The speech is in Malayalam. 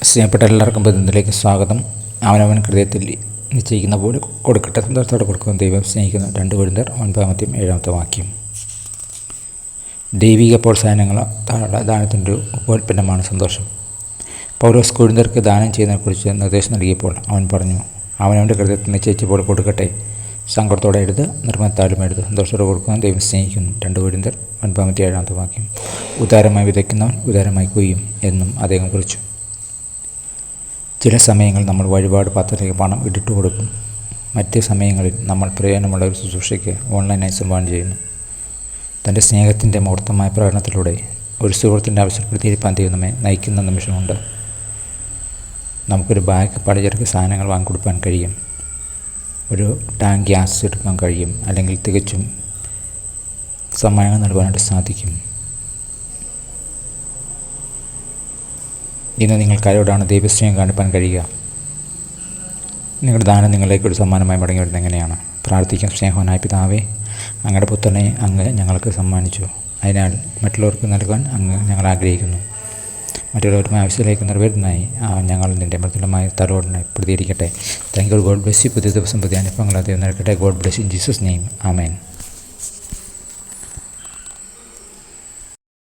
സ്നേഹപ്പെട്ട എല്ലാവർക്കും ബന്ധത്തിലേക്ക് സ്വാഗതം. അവനവൻ ഹൃദയത്തിൽ നിശ്ചയിക്കുന്ന പോലെ കൊടുക്കട്ടെ, സന്തോഷത്തോടെ കൊടുക്കുന്ന ദൈവം സ്നേഹിക്കുന്നു. 2 കൊരിന്ത്യർ 9:7 ദൈവിക പ്രോത്സാഹനങ്ങളുടെ ദാനത്തിൻ്റെ ഉപോൽപ്പന്നമാണ് സന്തോഷം. പൗലോസ് കൊരിന്ത്യർക്ക് ദാനം ചെയ്യുന്നതിനെക്കുറിച്ച് നിർദ്ദേശം നൽകിയപ്പോൾ അവൻ പറഞ്ഞു, അവനവൻ്റെ ഹൃദയത്തിൽ നിശ്ചയിച്ചപ്പോൾ കൊടുക്കട്ടെ, സങ്കടത്തോടെ എഴുത്, നിർമ്മത്താലും എഴുത്, സന്തോഷത്തോടെ കൊടുക്കുന്ന ദൈവം സ്നേഹിക്കുന്നു. 2 കൊരിന്ത്യർ 9:7 ഉദാരമായി വിതയ്ക്കുന്നവൻ ഉദാരമായി കൊയ്യും എന്നും അദ്ദേഹം കുറിച്ചു. ചില സമയങ്ങളിൽ നമ്മൾ വഴിപാട് പാത്രത്തിലേക്ക് പണം ഇട്ടിട്ട് കൊടുക്കും. മറ്റ് സമയങ്ങളിൽ നമ്മൾ പ്രയോജനമുള്ള ഒരു ശുശ്രൂഷയ്ക്ക് ഓൺലൈനായി സംഭാവന ചെയ്യുന്നു. തൻ്റെ സ്നേഹത്തിൻ്റെ മൂർത്തമായ പ്രകടനത്തിലൂടെ ഒരു സുഹൃത്തിൻ്റെ അവസരപ്പെടുത്തിയിരിക്കാൻ ദൈവം നമ്മെ നയിക്കുന്ന നിമിഷമുണ്ട്. നമുക്കൊരു ബാഗ് പലചരക്ക് സാധനങ്ങൾ വാങ്ങിക്കൊടുക്കാൻ കഴിയും, ഒരു ടാങ്ക് ഗ്യാസ് എടുക്കാൻ കഴിയും, അല്ലെങ്കിൽ തികച്ചും സമ്മാനങ്ങൾ നൽകാനായിട്ട് സാധിക്കും. ഇന്ന് നിങ്ങൾക്കാരോടാണ് ദൈവസ്നേഹം കാണിപ്പാൻ കഴിയുക? നിങ്ങളുടെ ദാനം നിങ്ങളിലേക്ക് ഒരു സമ്മാനമായി മടങ്ങി വരുന്നത് എങ്ങനെയാണ്? പ്രാർത്ഥിക്കും. സ്നേഹവാനായ പിതാവേ, അങ്ങയുടെ പുത്രനെ അങ്ങ് ഞങ്ങൾക്ക് സമ്മാനിച്ചു. അതിനാൽ മറ്റുള്ളവർക്ക് നൽകാൻ അങ്ങ് ഞങ്ങൾ ആഗ്രഹിക്കുന്നു. മറ്റുള്ളവരുടെ ആവശ്യത്തിലേക്ക് നിറവേറ്റുന്നതായി ഞങ്ങൾ നിൻ്റെ മൃദുലമായ തലോടിനെ പ്രതികരിക്കട്ടെ. Thank you. God bless you. പുതിയ ദിവസം പുതിയ അനുഭവങ്ങൾ അദ്ദേഹം നൽകട്ടെ. God bless in Jesus name. Amen.